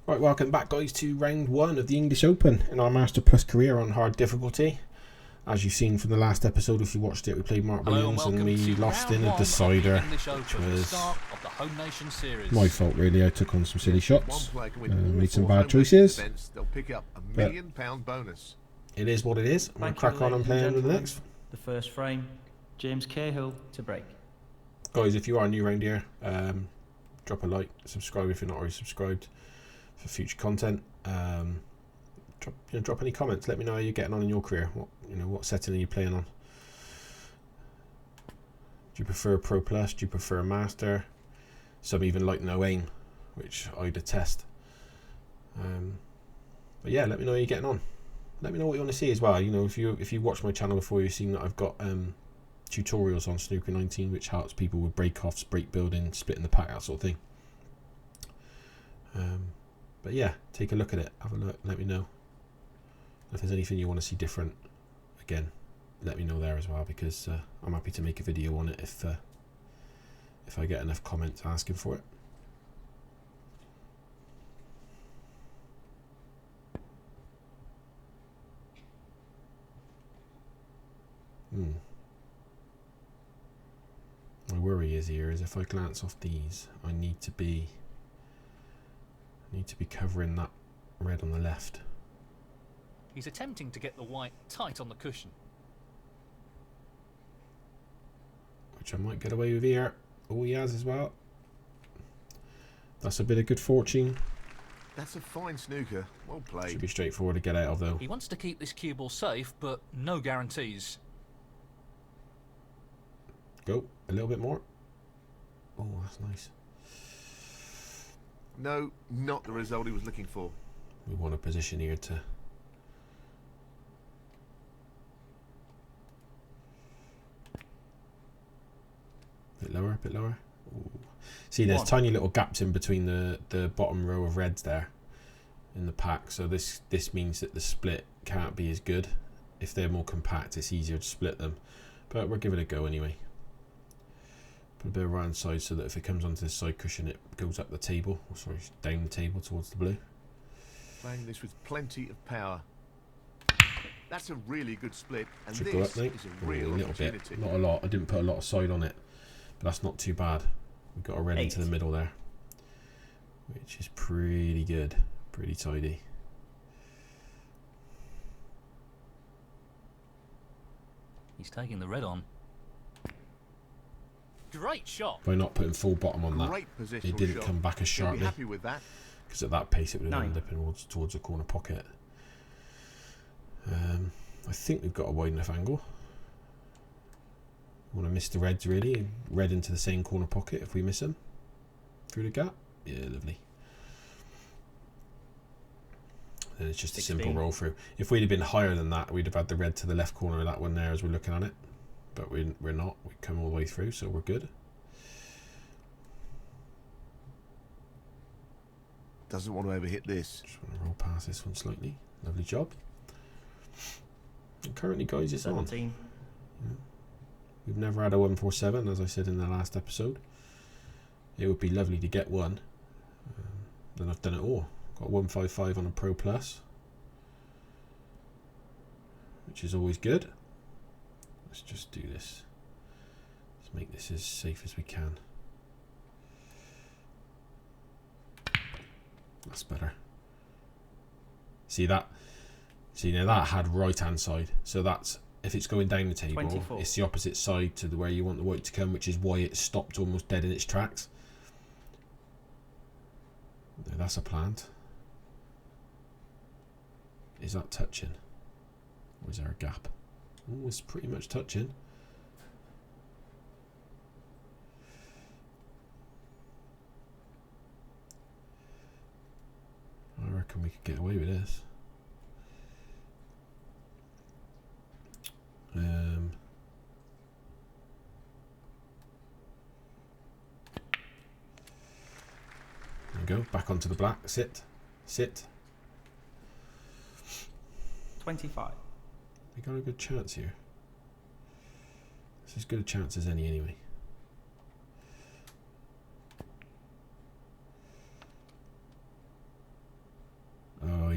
Right, welcome back guys to round 1 of the English Open in our Master Plus career on hard difficulty. As you've seen from the last episode, if you watched it, we played Mark Williams and we lost in a decider, which was my fault really. I took on some silly shots, made some bad choices, but it is what it is. I'm going to crack on and play with the next. The first frame, James Cahill to break. Guys, if you are new around here, drop a like, subscribe if you're not already subscribed for future content. Drop any comments. Let me know how you're getting on in your career. What setting are you playing on? Do you prefer Pro Plus? Do you prefer a Master? Some even like no aim, which I detest. But yeah, let me know how you're getting on. Let me know what you want to see as well. If you watch my channel before, you've seen that I've got tutorials on Snooker 19, which helps people with break-offs, break building, splitting the pack, that sort of thing. But yeah, take a look at it. Have a look. Let me know if there's anything you want to see different. Again, let me know there as well, because I'm happy to make a video on it if I get enough comments asking for it. My worry is if I glance off these, I need to be covering that red on the left. He's attempting to get the white tight on the cushion, which I might get away with here. Oh, he has as well. That's a bit of good fortune. That's a fine snooker. Well played. Should be straightforward to get out of though. He wants to keep this cue ball safe, but no guarantees. Go a little bit more. Oh, that's nice. No, not the result he was looking for. We want a position here to... Bit lower, bit lower. Ooh. See, there's tiny little gaps in between the bottom row of reds there in the pack. So this means that the split can't be as good. If they're more compact, it's easier to split them. But we'll give it a go anyway. Put a bit of right hand side so that if it comes onto this side cushion, it goes up the table. Or sorry, down the table towards the blue. Playing this with plenty of power. That's a really good split, and should this go up, mate. is a real little opportunity. bit, not a lot. I didn't put a lot of side on it, but that's not too bad. We've got a red into the middle there, which is pretty good, pretty tidy. He's taking the red on. Great shot. By not putting full bottom on that, it didn't come back as sharply. Because at that pace, it would have ended up towards the corner pocket. I think we've got a wide enough angle. Want to miss the reds really. Red into the same corner pocket if we miss them. Through the gap. Yeah, lovely. Then it's just 16. A simple roll through. If we'd have been higher than that, we'd have had the red to the left corner of that one there as we're looking at it. But we're not. We come all the way through, so we're good. Doesn't want to overhit this. Just want to roll past this one slightly. Lovely job. And currently, guys, it's 17. On. Yeah. We've never had a 147, as I said in the last episode. It would be lovely to get one. Then I've done it all. Got 155 on a Pro Plus, which is always good. Let's just do this. Let's make this as safe as we can. That's better. See that? See, now that had right hand side. So that's, if it's going down the table, 24. It's the opposite side to where you want the white to come, which is why it stopped almost dead in its tracks. No, that's a plant. Is that touching? Or is there a gap? Oh, it's pretty much touching. I reckon we could get away with this. There we go. Back onto the black. Sit. Sit. 25. We got a good chance here. It's as good a chance as any anyway.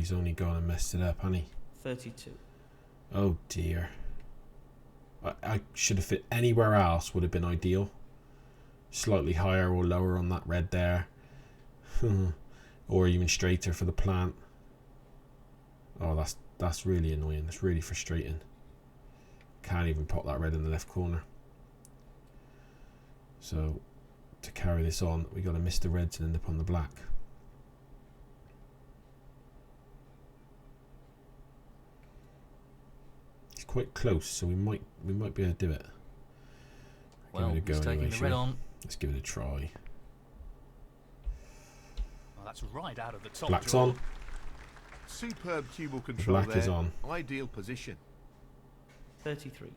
he's only gone and messed it up, hasn't he? 32. Oh dear. I should have fit anywhere else, would have been ideal. Slightly higher or lower on that red there. Or even straighter for the plant. Oh, that's really annoying. That's really frustrating. Can't even pop that red in the left corner. So to carry this on, we got to miss the reds and end up on the black. It's quite close, so we might be able to do it. Well, give it a go he's taking anyway, the red on. Let's give it a try. Well, that's right out of the top Black's drawer. on. Superb cue The control black there. is on. Ideal position. 33.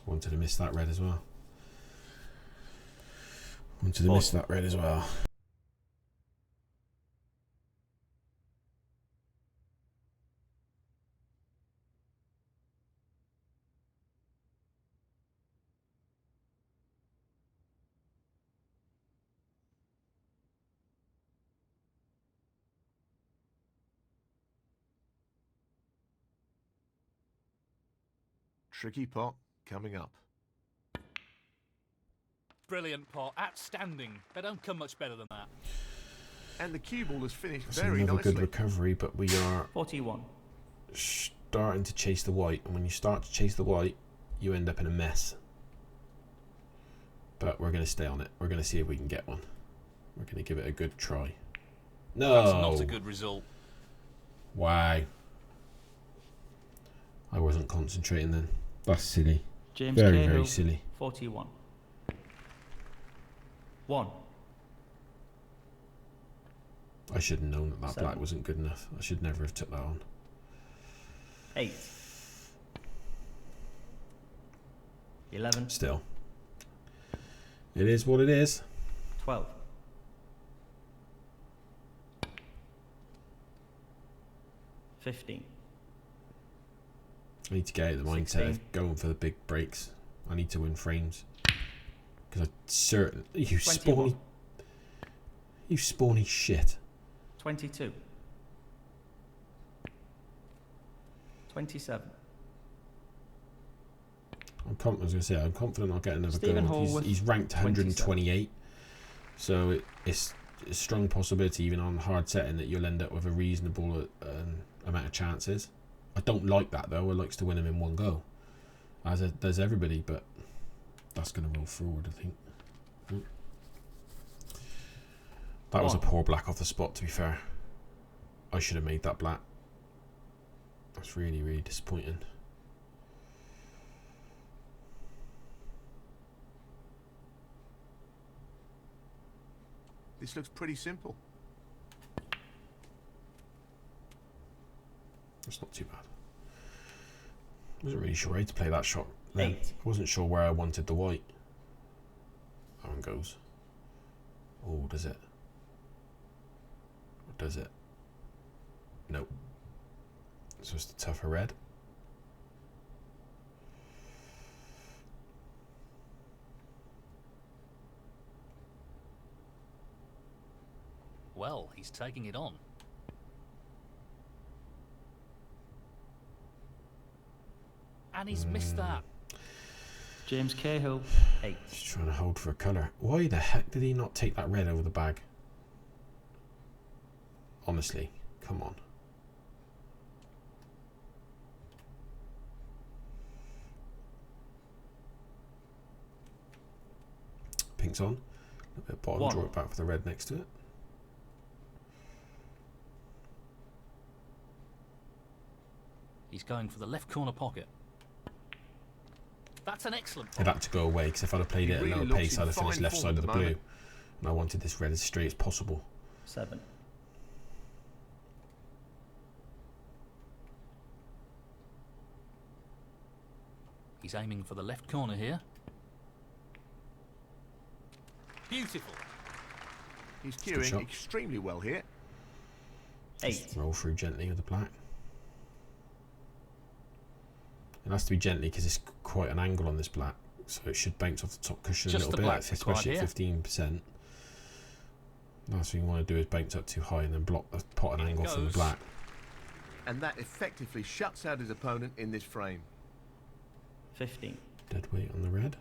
Wanted to miss that red as well. Wanted to miss that red as well. Tricky pot coming up. Brilliant pot, outstanding. They don't come much better than that. And the cue ball has finished That's very another nicely. good recovery, but we are 41. starting to chase the white, and when you start to chase the white, you end up in a mess. But we're going to stay on it. We're going to see if we can get one. We're going to give it a good try. No! That's not a good result. Why? I wasn't concentrating then. That's silly. James Very, Cahill, very silly. 41. 1. I should have known that that 7. black wasn't good enough. I should never have took that on. 8. 11. Still. It is what it is. 12. 15. I need to get out of the mindset 16. of going for the big breaks. I need to win frames. Because I certain... You 21. spawny shit. 22. 27. I was going to say, I'm confident I'll get another Stephen goal. Hallworth, He's ranked 128. So it's a strong possibility, even on hard setting, that you'll end up with a reasonable amount of chances. I don't like that, though. I likes to win them in one go. As does everybody, but that's going to roll forward, I think. That was a poor black off the spot, to be fair. I should have made that black. That's really, really disappointing. This looks pretty simple. That's not too bad. I wasn't really sure how to play that shot then. 8. I wasn't sure where I wanted the white. That one goes. Oh, does it? Or does it? Nope. So it's the tougher red. Well, he's taking it on. And he's missed that. James Cahill, 8. Just trying to hold for a colour. Why the heck did he not take that red over the bag? Honestly, come on. Pink's on. A little bit of bottom, 1. draw it back for the red next to it. He's going for the left corner pocket. That's an excellent It pot. had to go away, because if I'd have played He it at a really lower looks pace, in I'd have finished fine left form side at of the the blue. moment. And I wanted this red as straight as possible. 7. He's aiming for the left corner here. Beautiful. He's good shot. cueing extremely well here. 8. Just roll through gently with the black. It has to be gently because it's quite an angle on this black. so it should bounce off the top cushion Just a the little black bit, required especially here. at 15%. Last thing you want to do is bounce up too high and then block the pot and Here it angle from the goes. black. And that effectively shuts out his opponent in this frame. 15. Dead weight on the red.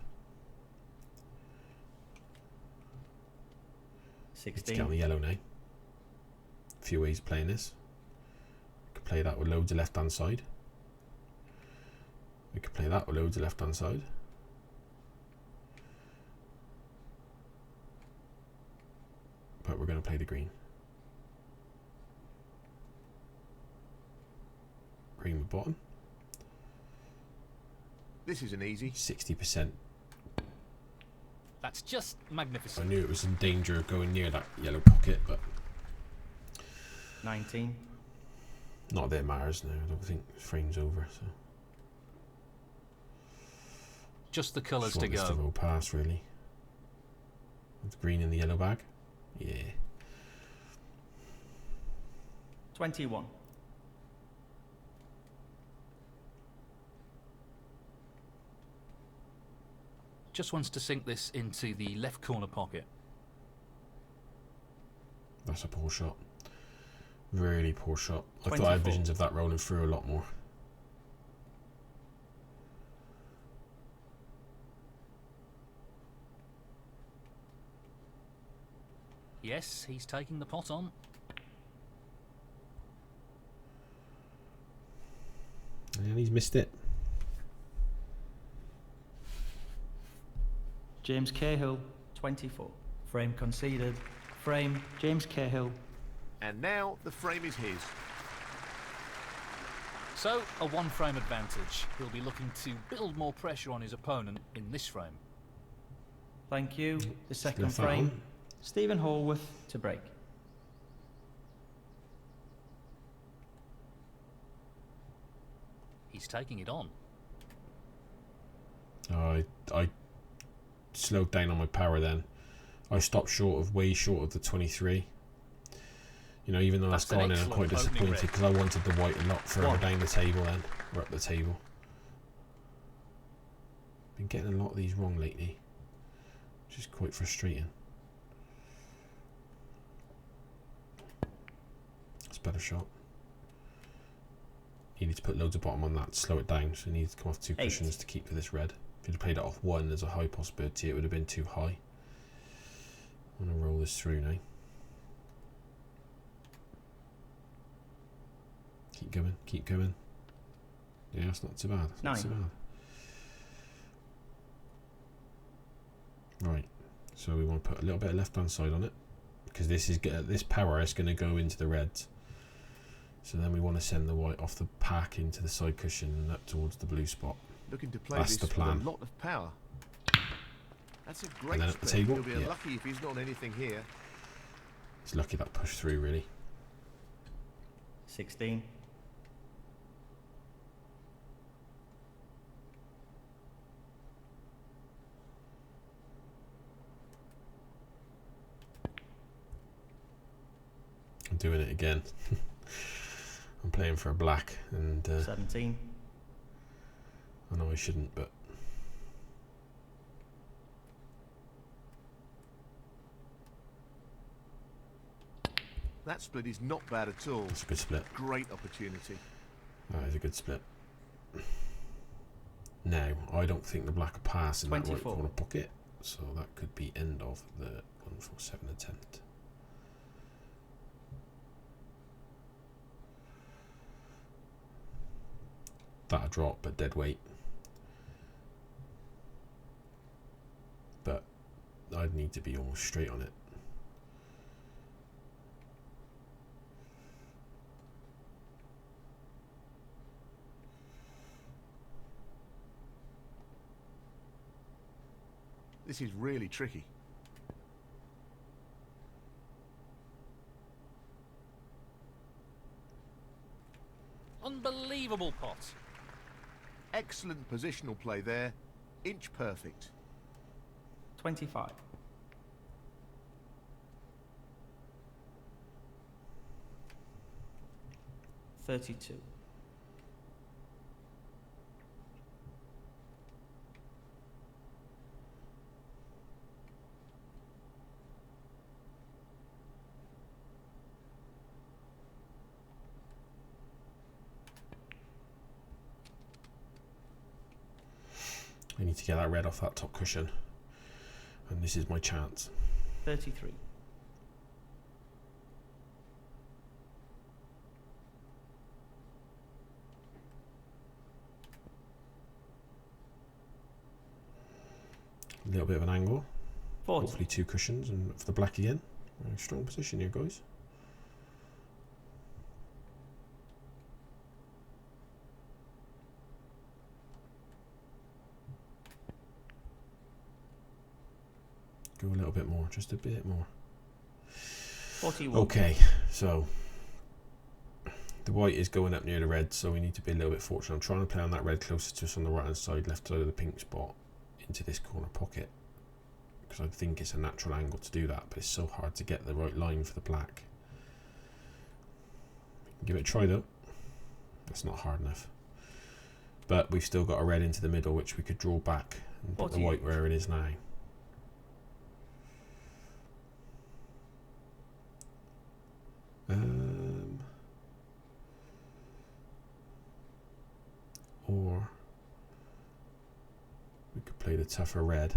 Need to get on the 16. yellow now. A few ways of playing this. We could play that with loads of left hand side. We could play that with loads of left hand side. But we're going to play the green. Green with bottom. This isn't easy. 60%. That's just I magnificent. knew it was in danger of going near that yellow pocket, but 19. not that it matters now. I don't think the frame's over. So Just the colours just to want this go. to roll past, really. With the green in the yellow bag. Yeah. 21. Just wants to sink this into the left corner pocket. That's a poor shot. Really poor shot. I thought I had 24. visions of that rolling through a lot more. Yes, he's taking the pot on. And he's missed it. James Cahill, 24. Frame conceded. Frame, James Cahill. And now the frame is his. So, a one frame advantage. He'll be looking to build more pressure on his opponent in this frame. Thank you. The second left that frame, on. Stephen Hallworth to break. He's taking it on. I slowed down on my power then. I stopped way short of the 23. You know, even though that's That's an gone in, I'm excellent quite opening disappointed red. because I wanted the white a lot further One. down the table then, or up the table. Been getting a lot of these wrong lately, which is quite frustrating. That's a better shot. You need to put loads of bottom on that to slow it down, so you need to come off 2 8. cushions to keep for this red. If you'd have played it off 1, there's a high possibility it would have been too high. I'm going to roll this through now. Keep going, keep going. Yeah, that's not too bad. That's not too 9. bad. Right, so we want to put a little bit of left hand side on it because this power is going to go into the reds. So then we want to send the white off the pack into the side cushion and up towards the blue spot. Looking to play That's this the with plan. a lot of power. That's a great And then at the split. table? He'll be Yeah. unlucky if he's not on anything here. It's lucky that pushed through, really. 16. I'm doing it again. I'm playing for a black, and 17. I know I shouldn't, but That split is not bad at all. it's a good split. Great opportunity. That is a good split. Now, I don't think the black will pass in that right 24. corner pocket, so that could be end of the 147 attempt. That'll drop, but dead weight. But I'd need to be almost straight on it. This is really tricky. Unbelievable pot. Excellent positional play there. Inch perfect. 25. $32. I need to get that red off that top cushion. And this is my chance. 33. A little bit of an angle. 40. Hopefully 2 cushions and for the black again. Very strong position here, guys. Go a little bit more, just a bit more. 41. Okay, so the white is going up near the red, so we need to be a little bit fortunate. I'm trying to play on that red closer to us on the right hand side, left side of the pink spot, into this corner pocket, because I think it's a natural angle to do that, but it's so hard to get the right line for the black. Give it a try though. That's not hard enough. But we've still got a red into the middle, which we could draw back and put the white where it is now. Or we could play the tougher red.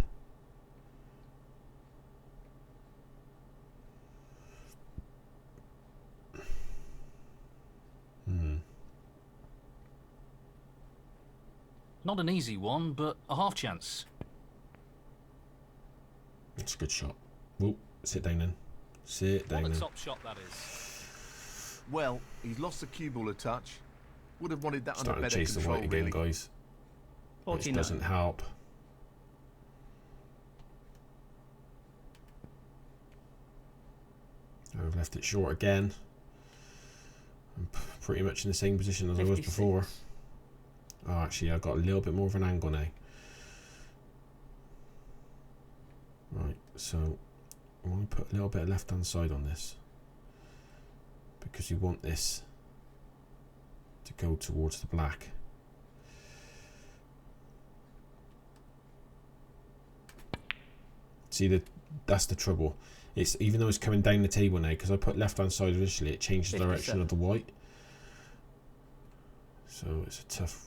Not an easy one, but a half chance. That's a good shot. Whoa, sit down then. Sit down What a then. top shot that is. Well, he's lost the cue ball a touch. Would have wanted that Starting under to better chase the control, white again, really. guys. Which 49. doesn't help. I've left it short again. I'm pretty much in the same position as I was 56. before. Oh, actually, I've got a little bit more of an angle now. Right, so I want to put a little bit of left-hand side on this, because you want this to go towards the black. See, that's the trouble. It's even though it's coming down the table now, because I put left-hand side initially, it changed the direction of the white. So it's a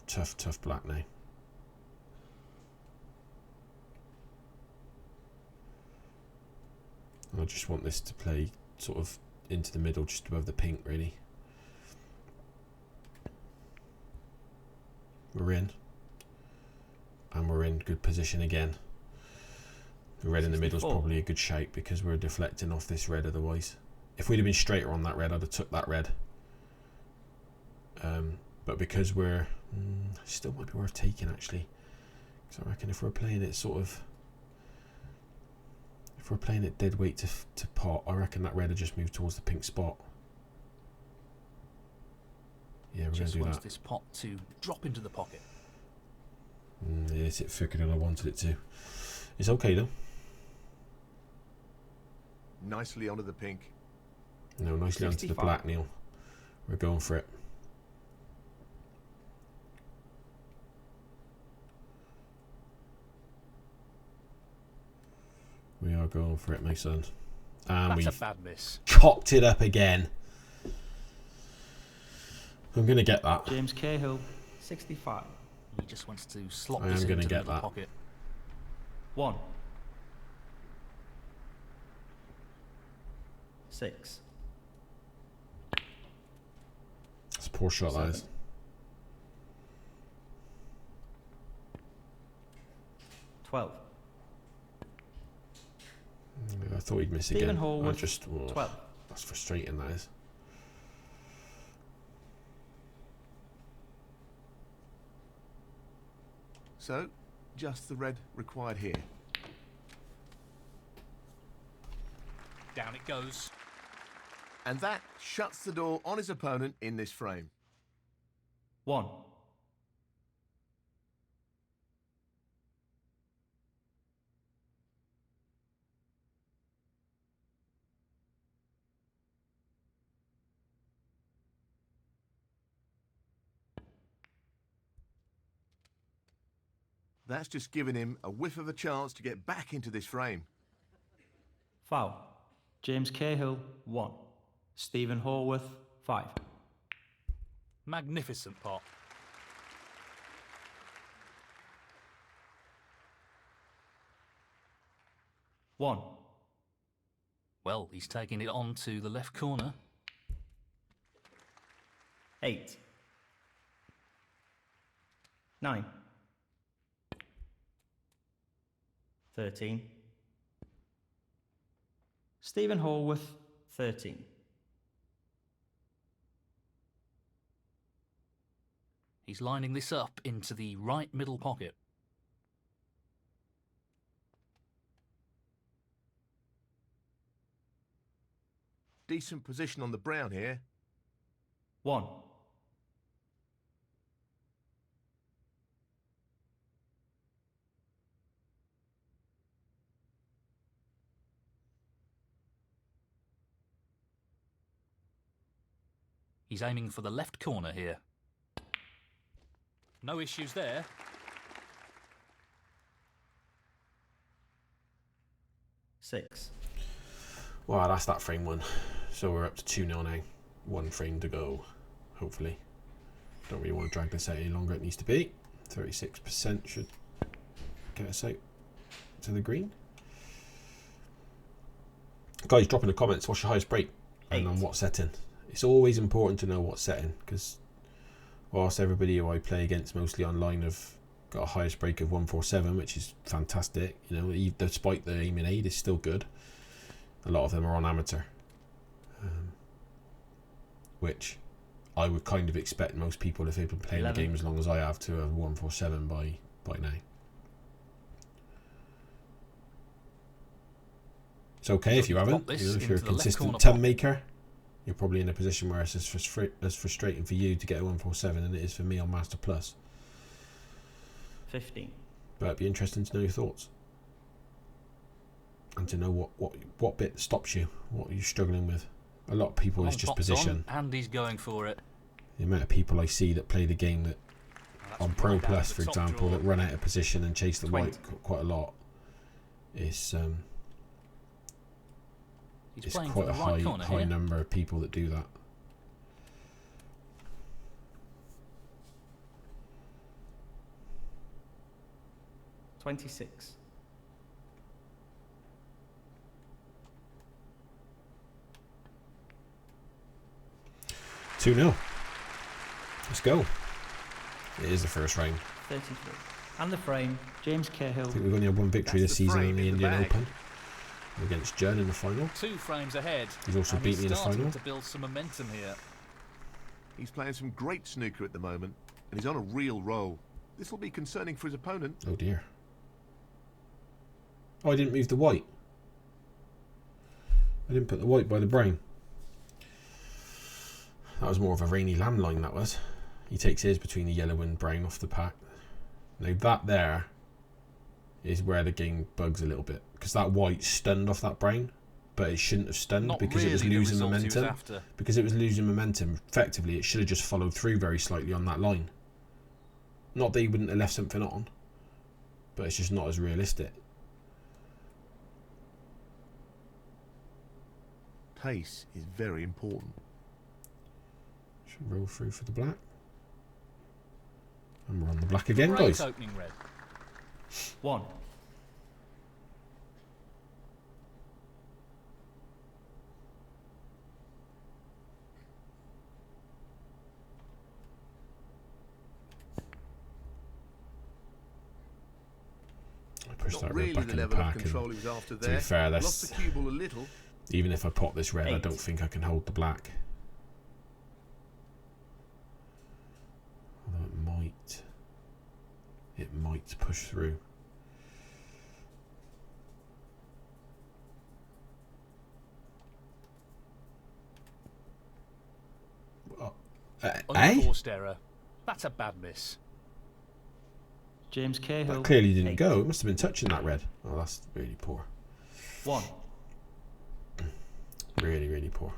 tough black now. I just want this to play sort of into the middle, just above the pink, really. We're in. And we're in good position again. The red in the middle is probably a good shape because we're deflecting off this red otherwise. If we'd have been straighter on that red, I'd have took that red. But because we're... still might be worth taking, actually. Because I reckon if we're playing it sort of... If we're playing it dead weight to pot, I reckon that red will just move towards the pink spot. Yeah, we're going to do wants that. this pot to drop into the pocket. Yes, it thicker than I wanted it to. It's okay, though. Nicely onto the pink. No, nicely onto the 65. black, Neil. We're going for it. We are going for it, my son. And That's a we've bad miss. cocked it up again. I'm going to get that. James Cahill, 65. He just wants to slot I this am gonna into the get middle that. pocket. 1. 6. It's a poor shot, that is. 12. I thought he'd miss Stephen again. Hallworth, 12. That's frustrating, that is. So, just the red required here. Down it goes. And that shuts the door on his opponent in this frame. 1. That's just given him a whiff of a chance to get back into this frame. Foul. James Cahill, 1. Stephen Hallworth, 5. Magnificent pot. 1. Well, he's taking it on to the left corner. 8. 9. 13. Stephen Hallworth, 13. He's lining this up into the right middle pocket. Decent position on the brown here. 1. He's aiming for the left corner here. No issues there. 6. Well, that's that frame one. So we're up to 2-0 now. 1 frame to go, hopefully. Don't really want to drag this out any longer. It needs to be. 36% should get us out to the green. Guys, drop in the comments, what's your highest break? And on what setting? It's always important to know what setting, because whilst everybody who I play against mostly online have got a highest break of 147, which is fantastic, you know, despite the aiming aid is still good. A lot of them are on amateur, which I would kind of expect most people, if they've been playing 11. the game as long as I have, to have 147 by now. It's okay if you haven't. You know, if you're a consistent 10 maker, you're probably in a position where it's as frustrating for you to get a 147 than it is for me on Master Plus. 15. But it'd be interesting to know your thoughts. And to know what bit stops you, what you're struggling with. A lot of people is just position. And he's going for it. The amount of people I see that play the game that on Pro Plus, for example, that run out of position and chase the white quite a lot. It's quite a high number of people that do that. $26. 2-0. Let's go. It is the first round. 33. And the frame, James Cahill. I think we've only had one victory this season in the Indian Open against Jern in the final. 2 frames ahead. He's also beaten me in the final. To build some momentum here. He's playing some great snooker at the moment, and he's on a real roll. This will be concerning for his opponent. Oh dear. Oh, I didn't move the white. I didn't put the white by the brain. That was more of a rainy lamb line, that was. He takes his between the yellow and brown off the pack. Now that there is where the game bugs a little bit, because that white stunned off that brown, but it shouldn't have stunned because it was losing momentum. Because it was losing momentum, effectively it should have just followed through very slightly on that line. Not that he wouldn't have left something on, but it's just not as realistic. Pace is very important. Should roll through for the black. And we're on the black again, Great guys. Opening red. 1. I pushed that red Really back the in the level of pack. control he was after To be there. fair, Lost the cue ball a little. even if I pop this red, I 8. don't think I can hold the black. Although it might push through. Unforced error. That's a bad miss. James Cahill. That clearly didn't 8. go. It must have been touching that red. Oh, that's really poor. 1. Really, really poor.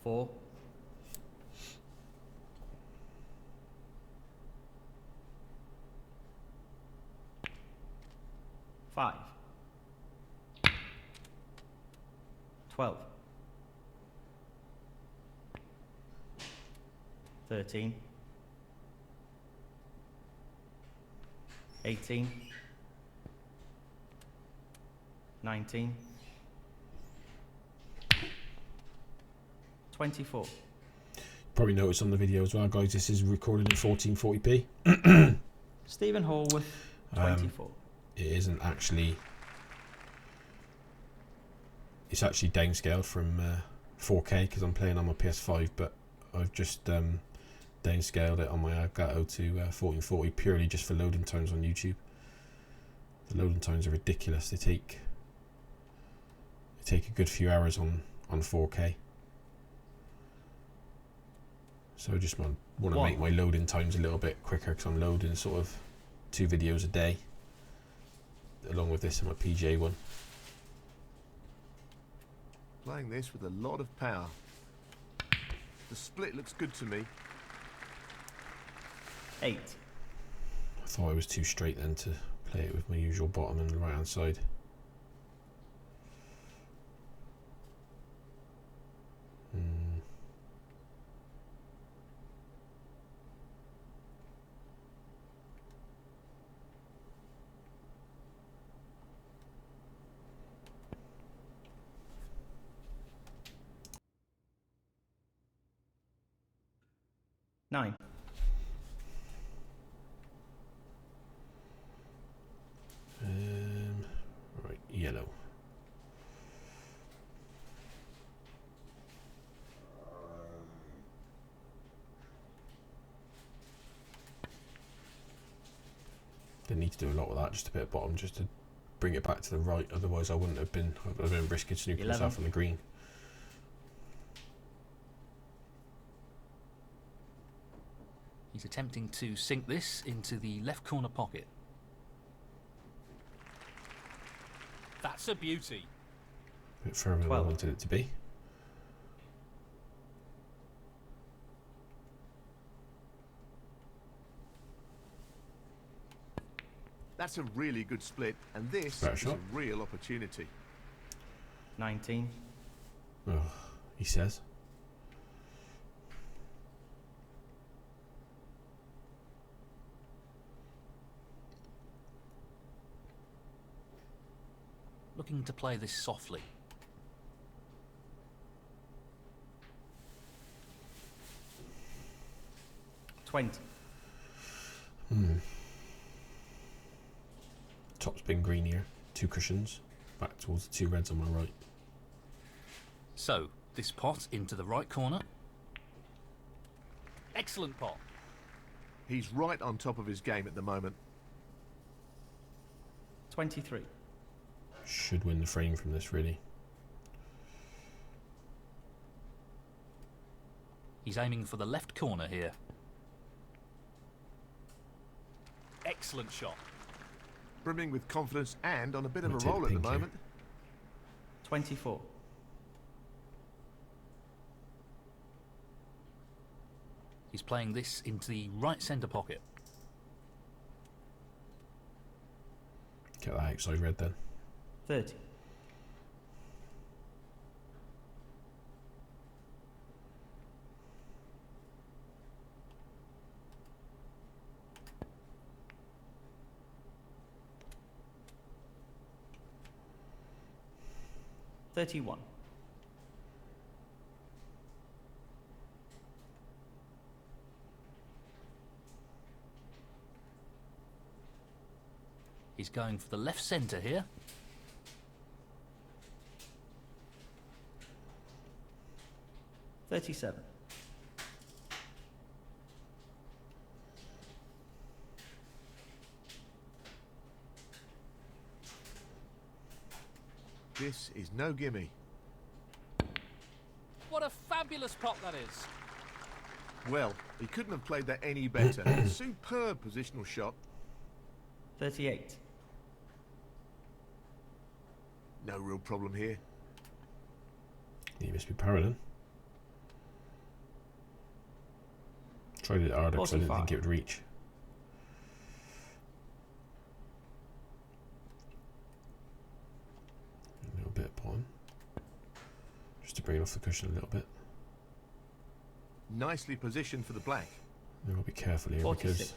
4. 5. 12. 13. 18. 19. 24. Probably noticed on the video as well, guys, this is recorded in 1440p. Stephen Hallworth, 24. It isn't actually... It's actually downscaled from 4K because I'm playing on my PS5, but I've just downscaled it on my Elgato to 1440 purely just for loading times on YouTube. The loading times are ridiculous. They take a good few hours on 4K. So I just want to make my loading times a little bit quicker because I'm loading sort of 2 videos a day along with this and my PGA one. Playing this with a lot of power. The split looks good to me. 8. I thought I was too straight then to play it with my usual bottom and the right hand side. Nine. Right, yellow. They need to do a lot with that, just a bit of bottom, just to bring it back to the right. Otherwise, I wouldn't have been. I would have been risking snooker myself on the green. He's attempting to sink this into the left corner pocket. That's a beauty. A bit further than I wanted it to be. That's a really good split, and this is a real opportunity. 19. Oh, he says. Looking to play this softly. Top's been green here. 2 cushions. Back towards the 2 reds on my right. So, this pot into the right corner. Excellent pot. He's right on top of his game at the moment. 23. Should win the frame from this, really. He's aiming for the left corner here. Excellent shot. Brimming with confidence and on a bit of a roll at the moment. 24. He's playing this into the right centre pocket. Get that outside red then. 30. $31. He's going for the left centre here. $37. This is no gimme. What a fabulous pot that is. Well, he couldn't have played that any better. Superb positional shot. 38. No real problem here. He must be paralleling. Tried it harder because I didn't think it would reach. A little bit of bottom. Just to bring it off the cushion a little bit. Nicely positioned for the black. I've got to be careful here 46. because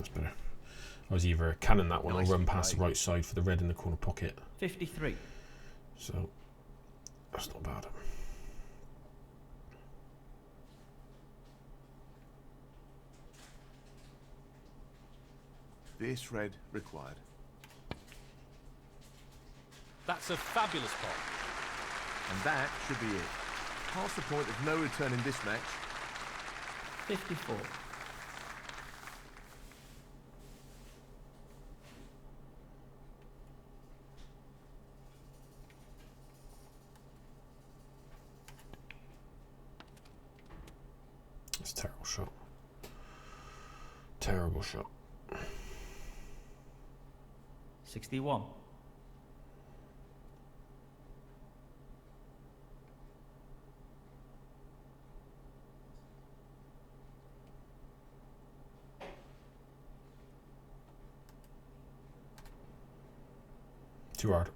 That's better. I was either cannon that one or Nicely run past the played. right side for the red in the corner pocket. 53. So that's not bad. This red required. That's a fabulous pot. And that should be it. Past the point of no return in this match. 54. That's a terrible shot. Terrible shot. 61. Too hard.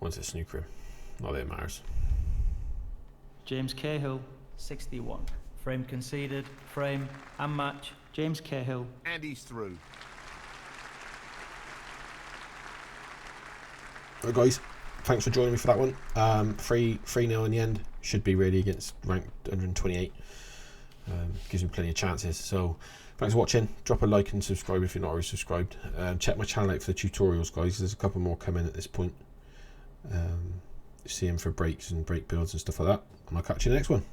Once it's snooker, not that it matters. James Cahill, 61. Frame conceded, frame and match. James Cahill. And he's through. Right, guys, thanks for joining me for that one. 3-0 in the end. Should be really against ranked 128. Gives me plenty of chances. So thanks for watching. Drop a like and subscribe if you're not already subscribed. Check my channel out for the tutorials, guys. There's a couple more coming at this point. See them for breaks and break builds and stuff like that. And I'll catch you in the next one.